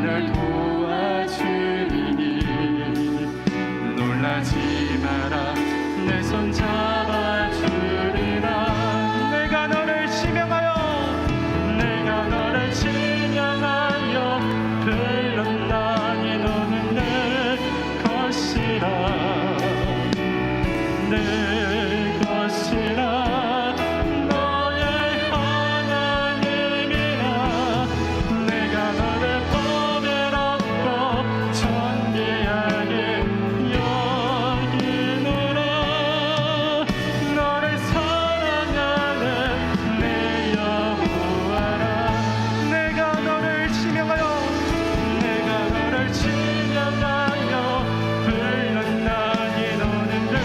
널 도와주리니 놀라지 마라 내 손 잡아주리라. 내가 너를 지명하여 불렀나니 너는 내 것이라 내 것이라 너의 하나님이라. 내가 너를 보배롭고 존귀하게 여기노라. 너를 사랑하는 내 여호와라. 내가 너를 지명하여 불렀나니 너는 내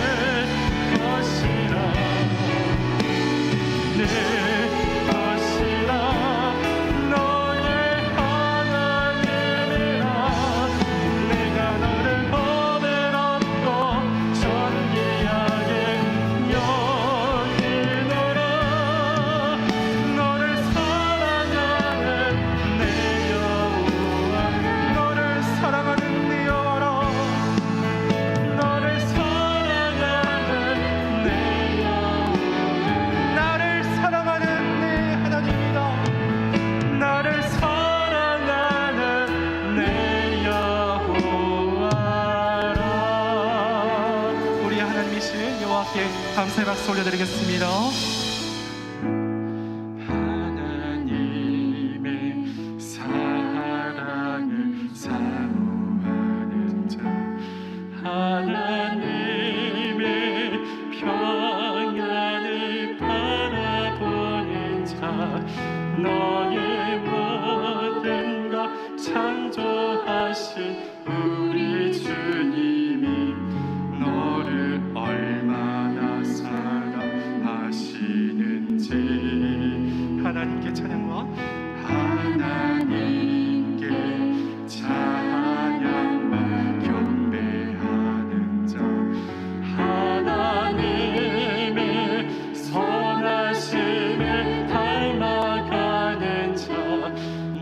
것이라 내 것이라 너의 하나님이라. 내가 너를 보배롭고 존귀하게 여기노라. 너를 사랑하는 내 여호와. 너를 사랑하는 내 여호와라. 너를 사랑하는 내 여호와. 나를 사랑하는 내 하나님이다. 나를 사랑하는 내 여호와라. 우리 하나님이신 여호와께 감사의 박수 올려드리겠습니다. 하나님의 사랑을 사모하는 자, 하나님의 평안을 바라보는 자, 너의 모든 것 창조하신 우리 주님이 너를 얼마나 사랑하시는지. 하나님께 찬양과 하나님께 찬양과 경배하는 자, 하나님의 선하심을 닮아가는 자,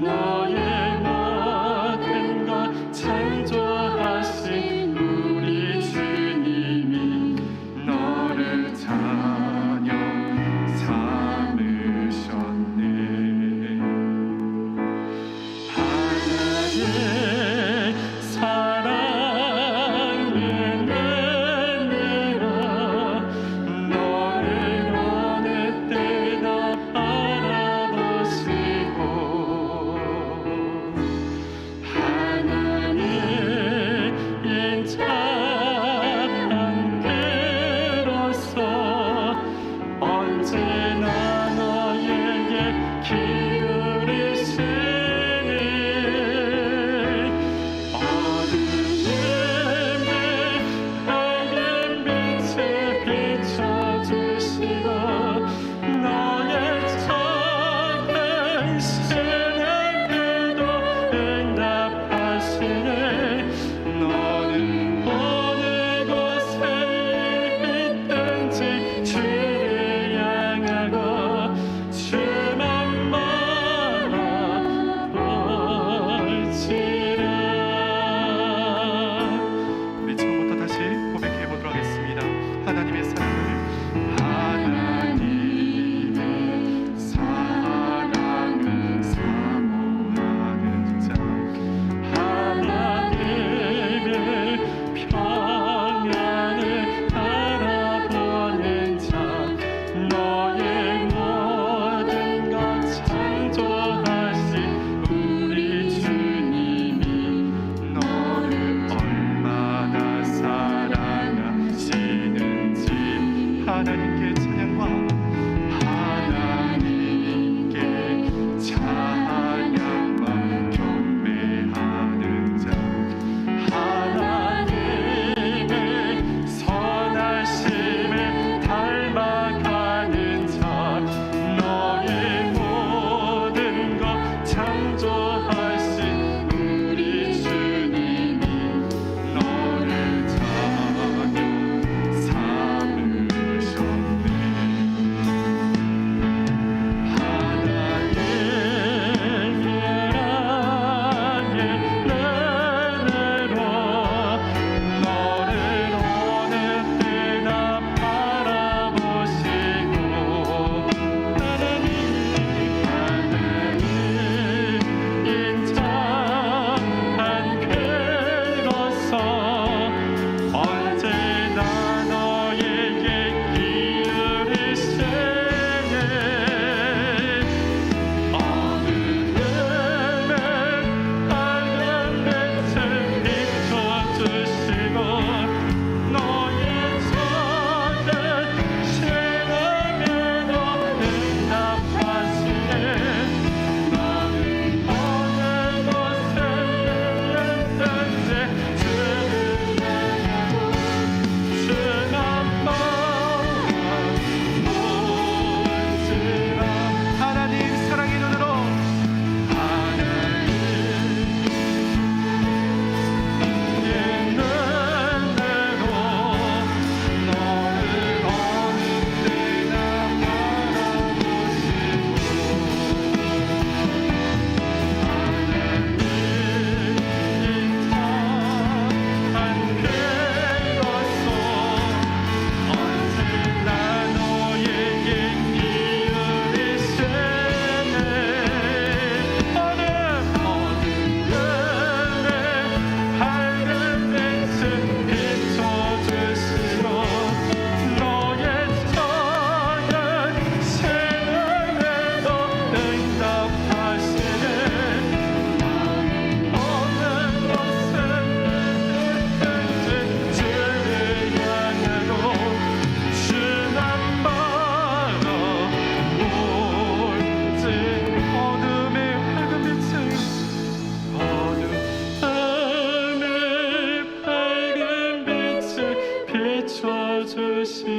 너의 모든 것 창조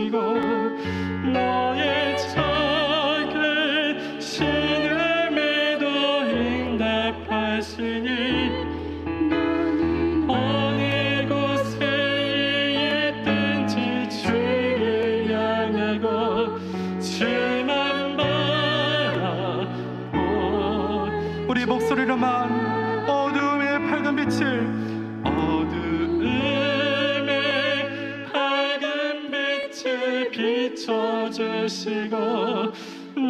들으시고 너의 작은 신음에도 응답하시니 어느 곳에 있든지 주를 향하고 주만 바라보. 우리 목소리로만 어두움의 밝은 빛을 비춰주시고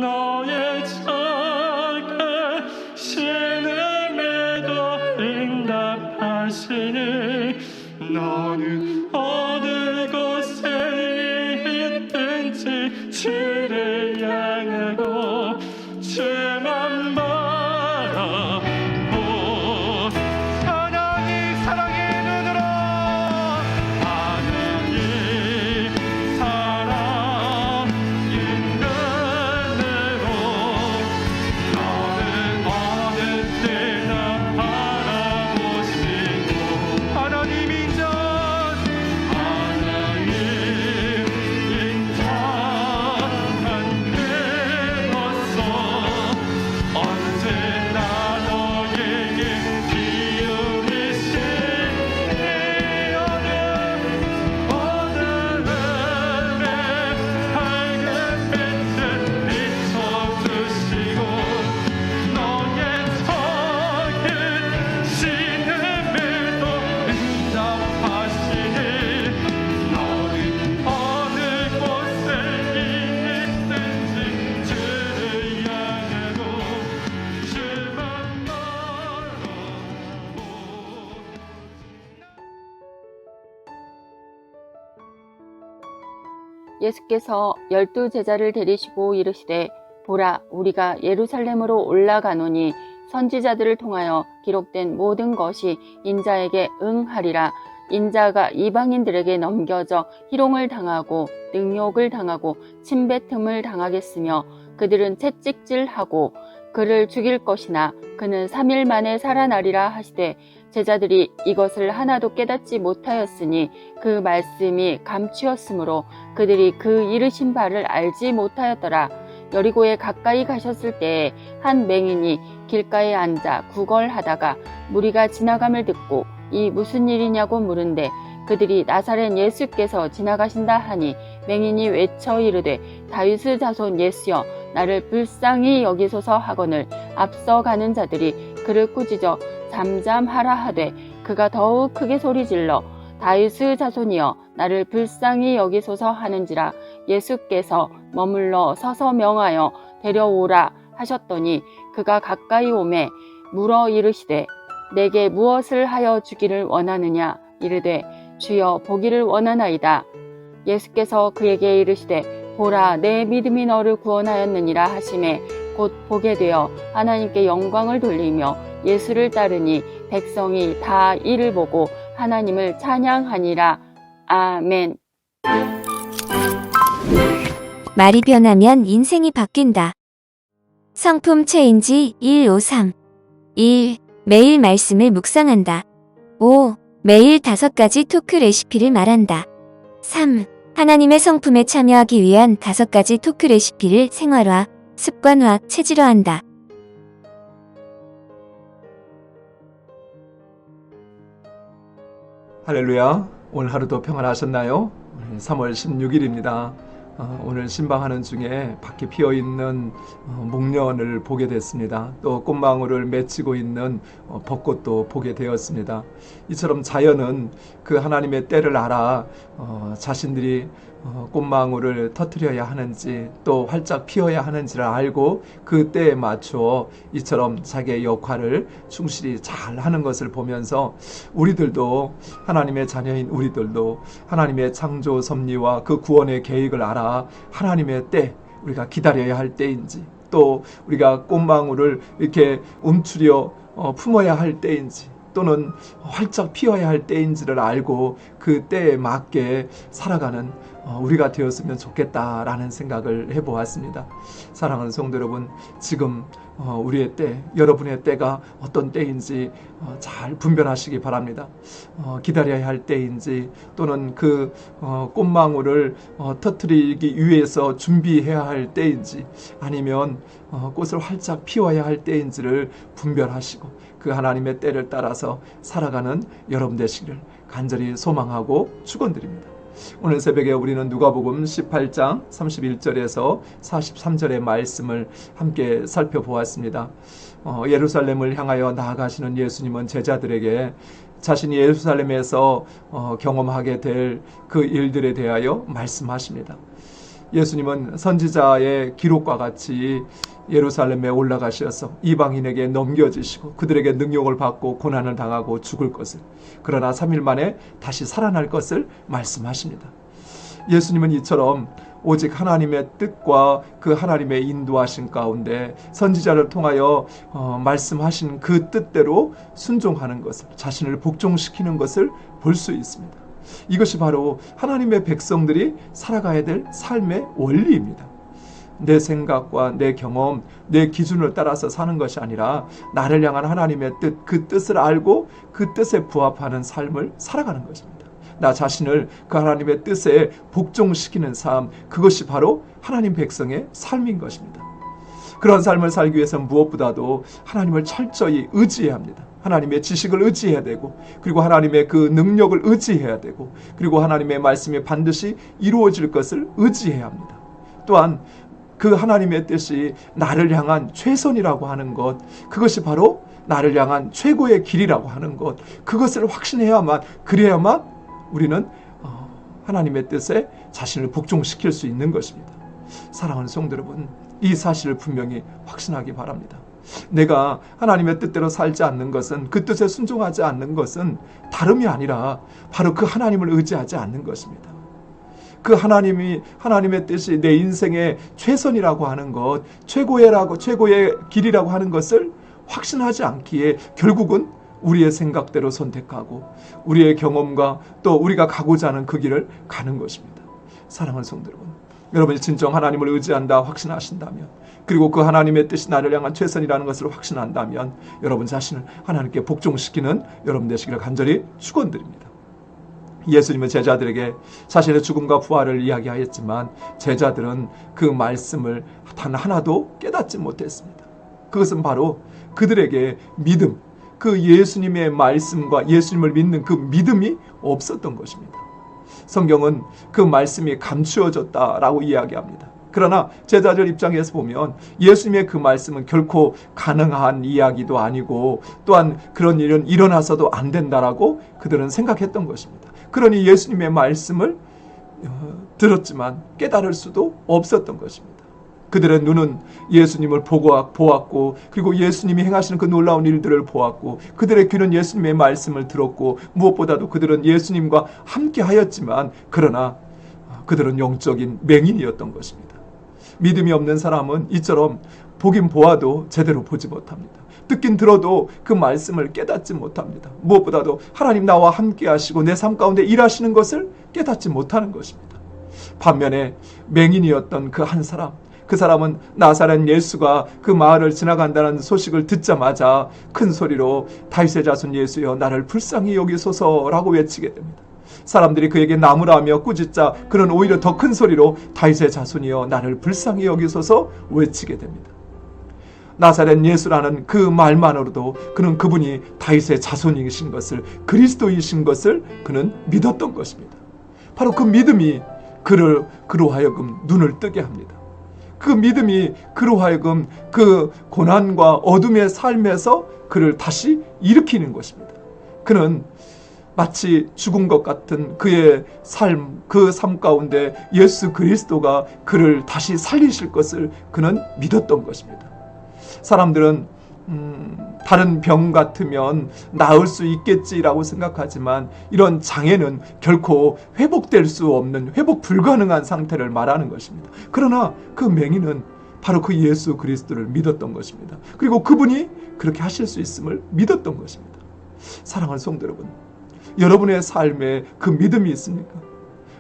너의 작은 신음에도 응답하시니 너는 어느 곳에 있든지 주를 향하고 주만 바라보. 하나님 사랑의 눈으로 예수께서 12 제자를 데리시고 이르시되 보라 우리가 예루살렘으로 올라가노니 선지자들을 통하여 기록된 모든 것이 인자에게 응하리라. 인자가 이방인들에게 넘겨져 희롱을 당하고 능욕을 당하고 침뱉음을 당하겠으며 그들은 채찍질하고 그를 죽일 것이나 그는 3일 만에 살아나리라 하시되 제자들이 이것을 하나도 깨닫지 못하였으니 그 말씀이 감추었으므로 그들이 그 이르신 바를 알지 못하였더라. 여리고에 가까이 가셨을 때에 한 맹인이 길가에 앉아 구걸하다가 무리가 지나감을 듣고 이 무슨 일이냐고 물은데 그들이 나사렛 예수께서 지나가신다 하니 맹인이 외쳐 이르되 다윗의 자손 예수여 나를 불쌍히 여기소서 하거늘 앞서가는 자들이 그를 꾸짖어 잠잠하라 하되 그가 더욱 크게 소리질러 다윗의 자손이여 나를 불쌍히 여기소서 하는지라. 예수께서 머물러 서서 명하여 데려오라 하셨더니 그가 가까이 오매 물어 이르시되 내게 무엇을 하여 주기를 원하느냐. 이르되 주여 보기를 원하나이다. 예수께서 그에게 이르시되 보라 내 믿음이 너를 구원하였느니라 하시매 곧 보게 되어 하나님께 영광을 돌리며 예수를 따르니 백성이 다 이를 보고 하나님을 찬양하니라. 아멘. 말이 변하면 인생이 바뀐다. 성품 체인지 153. 1. 매일 말씀을 묵상한다. 5. 매일 5가지 토크 레시피를 말한다. 3. 하나님의 성품에 참여하기 위한 5가지 토크 레시피를 생활화, 습관화, 체질화한다. 할렐루야. 오늘 하루도 평안하셨나요? 3월 16일입니다. 오늘 신방하는 중에 밖에 피어있는 목련을 보게 됐습니다. 또 꽃망울을 맺히고 있는 벚꽃도 보게 되었습니다. 이처럼 자연은 그 하나님의 때를 알아 자신들이 꽃망울을 터뜨려야 하는지 또 활짝 피어야 하는지를 알고 그 때에 맞춰 이처럼 자기의 역할을 충실히 잘 하는 것을 보면서 우리들도 하나님의 자녀인 우리들도 하나님의 창조 섭리와 그 구원의 계획을 알아 하나님의 때 우리가 기다려야 할 때인지 또 우리가 꽃망울을 이렇게 움츠려 품어야 할 때인지 또는 활짝 피어야 할 때인지를 알고 그 때에 맞게 살아가는 우리가 되었으면 좋겠다라는 생각을 해보았습니다. 사랑하는 성도 여러분, 지금 우리의 때, 여러분의 때가 어떤 때인지 잘 분별하시기 바랍니다. 기다려야 할 때인지, 또는 그 꽃망울을 터뜨리기 위해서 준비해야 할 때인지, 아니면 꽃을 활짝 피워야 할 때인지를 분별하시고 그 하나님의 때를 따라서 살아가는 여러분 되시기를 간절히 소망하고 축원드립니다. 오늘 새벽에 우리는 누가복음 18장 31절에서 43절의 말씀을 함께 살펴보았습니다. 예루살렘을 향하여 나아가시는 예수님은 제자들에게 자신이 예루살렘에서 경험하게 될 그 일들에 대하여 말씀하십니다. 예수님은 선지자의 기록과 같이 예루살렘에 올라가셔서 이방인에게 넘겨지시고 그들에게 능욕을 받고 고난을 당하고 죽을 것을, 그러나 3일 만에 다시 살아날 것을 말씀하십니다. 예수님은 이처럼 오직 하나님의 뜻과 그 하나님의 인도하신 가운데 선지자를 통하여 말씀하신 그 뜻대로 순종하는 것을, 자신을 복종시키는 것을 볼 수 있습니다. 이것이 바로 하나님의 백성들이 살아가야 될 삶의 원리입니다. 내 생각과 내 경험, 내 기준을 따라서 사는 것이 아니라 나를 향한 하나님의 뜻, 그 뜻을 알고 그 뜻에 부합하는 삶을 살아가는 것입니다. 나 자신을 그 하나님의 뜻에 복종시키는 삶, 그것이 바로 하나님 백성의 삶인 것입니다. 그런 삶을 살기 위해서는 무엇보다도 하나님을 철저히 의지해야 합니다. 하나님의 지식을 의지해야 되고, 그리고 하나님의 그 능력을 의지해야 되고, 그리고 하나님의 말씀이 반드시 이루어질 것을 의지해야 합니다. 또한 그 하나님의 뜻이 나를 향한 최선이라고 하는 것, 그것이 바로 나를 향한 최고의 길이라고 하는 것, 그것을 확신해야만, 그래야만 우리는 하나님의 뜻에 자신을 복종시킬 수 있는 것입니다. 사랑하는 성도 여러분, 이 사실을 분명히 확신하기 바랍니다. 내가 하나님의 뜻대로 살지 않는 것은, 그 뜻에 순종하지 않는 것은 다름이 아니라 바로 그 하나님을 의지하지 않는 것입니다. 그 하나님의 뜻이 내 인생의 최선이라고 하는 것, 최고의 길이라고 하는 것을 확신하지 않기에 결국은 우리의 생각대로 선택하고 우리의 경험과 또 우리가 가고자 하는 그 길을 가는 것입니다. 사랑하는 성도 여러분, 여러분이 진정 하나님을 의지한다 확신하신다면, 그리고 그 하나님의 뜻이 나를 향한 최선이라는 것을 확신한다면 여러분 자신을 하나님께 복종시키는 여러분 되시기를 간절히 축원드립니다. 예수님은 제자들에게 자신의 죽음과 부활을 이야기하였지만 제자들은 그 말씀을 단 하나도 깨닫지 못했습니다. 그것은 바로 그들에게 믿음, 그 예수님의 말씀과 예수님을 믿는 그 믿음이 없었던 것입니다. 성경은 그 말씀이 감추어졌다라고 이야기합니다. 그러나 제자들 입장에서 보면 예수님의 그 말씀은 결코 가능한 이야기도 아니고, 또한 그런 일은 일어나서도 안 된다라고 그들은 생각했던 것입니다. 그러니 예수님의 말씀을 들었지만 깨달을 수도 없었던 것입니다. 그들의 눈은 예수님을 보았고, 그리고 예수님이 행하시는 그 놀라운 일들을 보았고, 그들의 귀는 예수님의 말씀을 들었고, 무엇보다도 그들은 예수님과 함께 하였지만, 그러나 그들은 영적인 맹인이었던 것입니다. 믿음이 없는 사람은 이처럼 보긴 보아도 제대로 보지 못합니다. 듣긴 들어도 그 말씀을 깨닫지 못합니다. 무엇보다도 하나님 나와 함께 하시고 내 삶 가운데 일하시는 것을 깨닫지 못하는 것입니다. 반면에 맹인이었던 그 한 사람, 그 사람은 나사렛 예수가 그 마을을 지나간다는 소식을 듣자마자 큰 소리로 다윗의 자손 예수여 나를 불쌍히 여기소서라고 외치게 됩니다. 사람들이 그에게 나무라며 꾸짖자 그는 오히려 더 큰 소리로 다윗의 자손이여 나를 불쌍히 여기소서 외치게 됩니다. 나사렛 예수라는 그 말만으로도 그는 그분이 다윗의 자손이신 것을, 그리스도이신 것을 그는 믿었던 것입니다. 바로 그 믿음이 그로 하여금 눈을 뜨게 합니다. 그 믿음이 그로 하여금 그 고난과 어둠의 삶에서 그를 다시 일으키는 것입니다. 그는 마치 죽은 것 같은 그의 삶, 그 삶 가운데 예수 그리스도가 그를 다시 살리실 것을 그는 믿었던 것입니다. 사람들은 다른 병 같으면 나을 수 있겠지라고 생각하지만 이런 장애는 결코 회복될 수 없는, 회복 불가능한 상태를 말하는 것입니다. 그러나 그 맹인은 바로 그 예수 그리스도를 믿었던 것입니다. 그리고 그분이 그렇게 하실 수 있음을 믿었던 것입니다. 사랑하는 성도 여러분, 여러분의 삶에 그 믿음이 있습니까?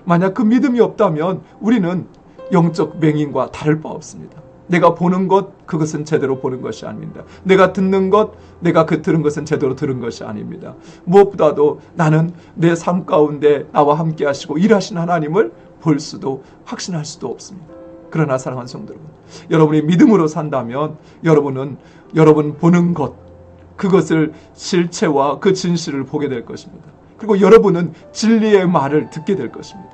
만약 그 믿음이 없다면 우리는 영적 맹인과 다를 바 없습니다. 내가 보는 것, 그것은 제대로 보는 것이 아닙니다. 내가 듣는 것, 내가 그 들은 것은 제대로 들은 것이 아닙니다. 무엇보다도 나는 내 삶 가운데 나와 함께 하시고 일하신 하나님을 볼 수도 확신할 수도 없습니다. 그러나 사랑하는 성도 여러분, 여러분이 믿음으로 산다면 여러분은 여러분 보는 것, 그것을 실체와 그 진실을 보게 될 것입니다. 그리고 여러분은 진리의 말을 듣게 될 것입니다.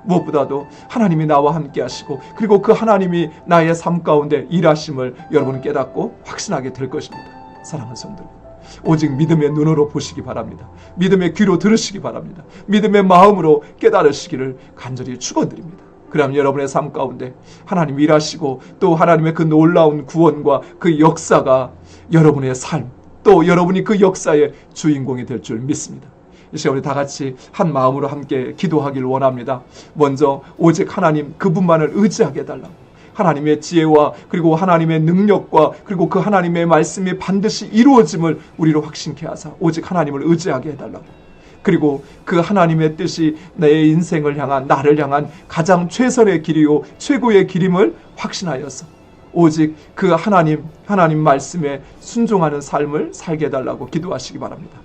무엇보다도 하나님이 나와 함께 하시고 그리고 그 하나님이 나의 삶 가운데 일하심을 여러분은 깨닫고 확신하게 될 것입니다. 사랑하는 성도 여러분, 오직 믿음의 눈으로 보시기 바랍니다. 믿음의 귀로 들으시기 바랍니다. 믿음의 마음으로 깨달으시기를 간절히 축원드립니다. 그러면 여러분의 삶 가운데 하나님 일하시고 또 하나님의 그 놀라운 구원과 그 역사가 여러분의 삶, 또 여러분이 그 역사의 주인공이 될 줄 믿습니다. 이 시간 우리 다 같이 한 마음으로 함께 기도하길 원합니다. 먼저 오직 하나님 그분만을 의지하게 해달라고, 하나님의 지혜와 그리고 하나님의 능력과 그리고 그 하나님의 말씀이 반드시 이루어짐을 우리로 확신케 하사 오직 하나님을 의지하게 해달라고, 그리고 그 하나님의 뜻이 내 인생을 향한, 나를 향한 가장 최선의 길이요 최고의 길임을 확신하여서 오직 그 하나님 말씀에 순종하는 삶을 살게 해달라고 기도하시기 바랍니다.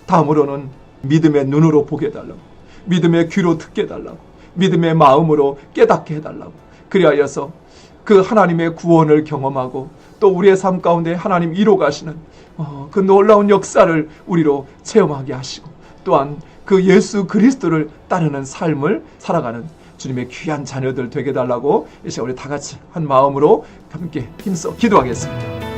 다음으로는 믿음의 눈으로 보게 해달라고, 믿음의 귀로 듣게 해달라고, 믿음의 마음으로 깨닫게 해달라고, 그리하여서 그 하나님의 구원을 경험하고 또 우리의 삶 가운데 하나님 이루어가시는 그 놀라운 역사를 우리로 체험하게 하시고 또한 그 예수 그리스도를 따르는 삶을 살아가는 주님의 귀한 자녀들 되게 해달라고 이 시간 우리 다 같이 한 마음으로 함께 힘써 기도하겠습니다.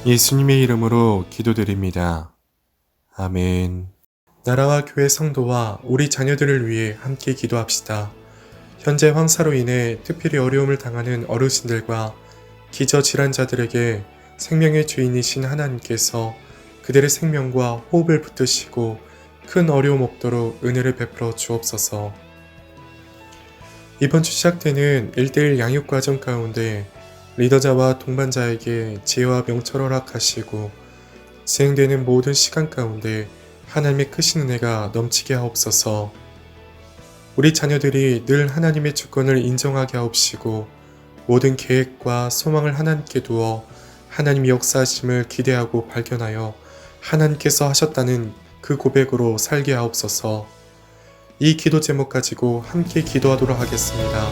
예수님의 이름으로 기도드립니다. 아멘. 나라와 교회 성도와 우리 자녀들을 위해 함께 기도합시다. 현재 황사로 인해 특별히 어려움을 당하는 어르신들과 기저질환자들에게 생명의 주인이신 하나님께서 그들의 생명과 호흡을 붙드시고 큰 어려움 없도록 은혜를 베풀어 주옵소서. 이번 주 시작되는 1:1 양육 과정 가운데 리더자와 동반자에게 지혜와 명철 허락하시고 진행되는 모든 시간 가운데 하나님의 크신 은혜가 넘치게 하옵소서. 우리 자녀들이 늘 하나님의 주권을 인정하게 하옵시고 모든 계획과 소망을 하나님께 두어 하나님의 역사하심을 기대하고 발견하여 하나님께서 하셨다는 그 고백으로 살게 하옵소서. 이 기도 제목 가지고 함께 기도하도록 하겠습니다.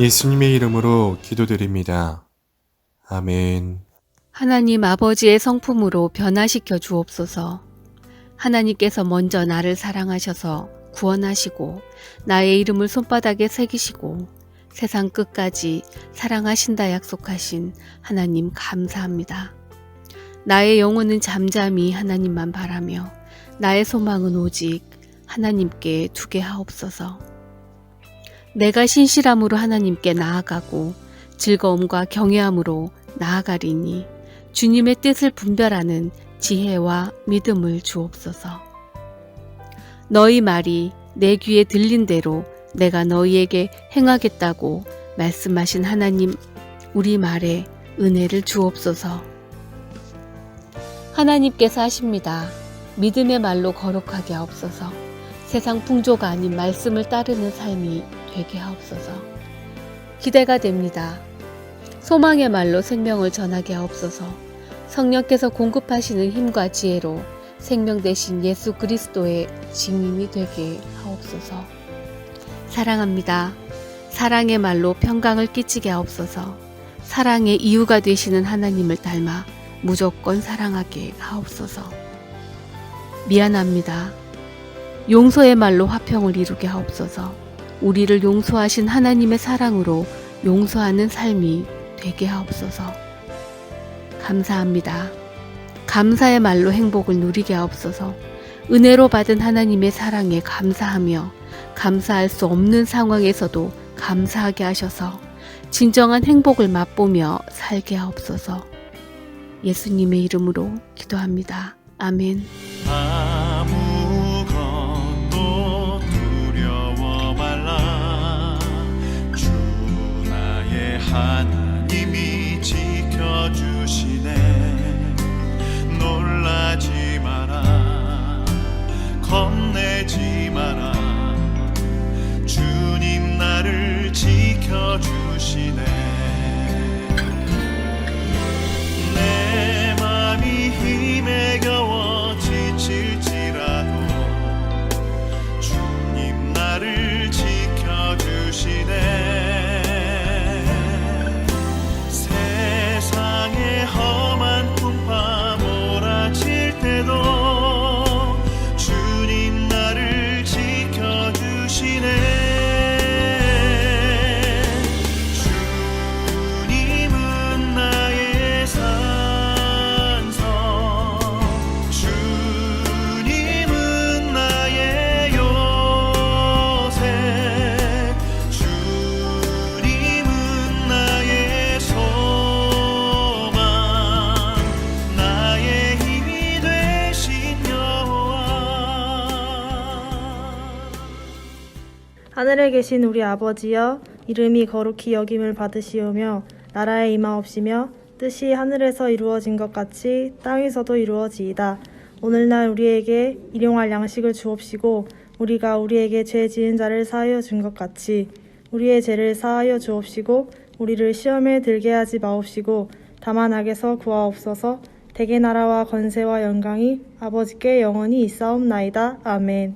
예수님의 이름으로 기도드립니다. 아멘. 하나님 아버지의 성품으로 변화시켜 주옵소서. 하나님께서 먼저 나를 사랑하셔서 구원하시고 나의 이름을 손바닥에 새기시고 세상 끝까지 사랑하신다 약속하신 하나님 감사합니다. 나의 영혼은 잠잠히 하나님만 바라며 나의 소망은 오직 하나님께 두게 하옵소서. 내가 신실함으로 하나님께 나아가고 즐거움과 경외함으로 나아가리니 주님의 뜻을 분별하는 지혜와 믿음을 주옵소서. 너희 말이 내 귀에 들린 대로 내가 너희에게 행하겠다고 말씀하신 하나님, 우리 말에 은혜를 주옵소서. 하나님께서 하십니다. 믿음의 말로 거룩하게 하옵소서. 세상 풍조가 아닌 말씀을 따르는 삶이 되게 하옵소서. 기대가 됩니다. 소망의 말로 생명을 전하게 하옵소서. 성령께서 공급하시는 힘과 지혜로 생명 대신 예수 그리스도의 증인이 되게 하옵소서. 사랑합니다. 사랑의 말로 평강을 끼치게 하옵소서. 사랑의 이유가 되시는 하나님을 닮아 무조건 사랑하게 하옵소서. 미안합니다. 용서의 말로 화평을 이루게 하옵소서. 우리를 용서하신 하나님의 사랑으로 용서하는 삶이 되게 하옵소서. 감사합니다. 감사의 말로 행복을 누리게 하옵소서. 은혜로 받은 하나님의 사랑에 감사하며 감사할 수 없는 상황에서도 감사하게 하셔서 진정한 행복을 맛보며 살게 하옵소서. 예수님의 이름으로 기도합니다. 아멘. 아무것도 두려워 말라. 주 나의 하나님이 지켜주시네. 놀라지 마라. 겁내지 마라. 주님 나를 지켜주시네. 내 맘이 힘에 겨워 지칠지라도 주님 나를 지켜주시네. 세상의 험한 풍파 몰아칠 때도 주님 나를 지켜주시네. 하늘에 계신 우리 아버지여, 이름이 거룩히 여김을 받으시오며 나라에 임하옵시며 뜻이 하늘에서 이루어진 것 같이 땅에서도 이루어지이다. 오늘날 우리에게 일용할 양식을 주옵시고 우리가 우리에게 죄 지은 자를 사하여 준 것 같이 우리의 죄를 사하여 주옵시고 우리를 시험에 들게 하지 마옵시고 다만 악에서 구하옵소서. 대개 나라와 권세와 영광이 아버지께 영원히 있사옵나이다. 아멘.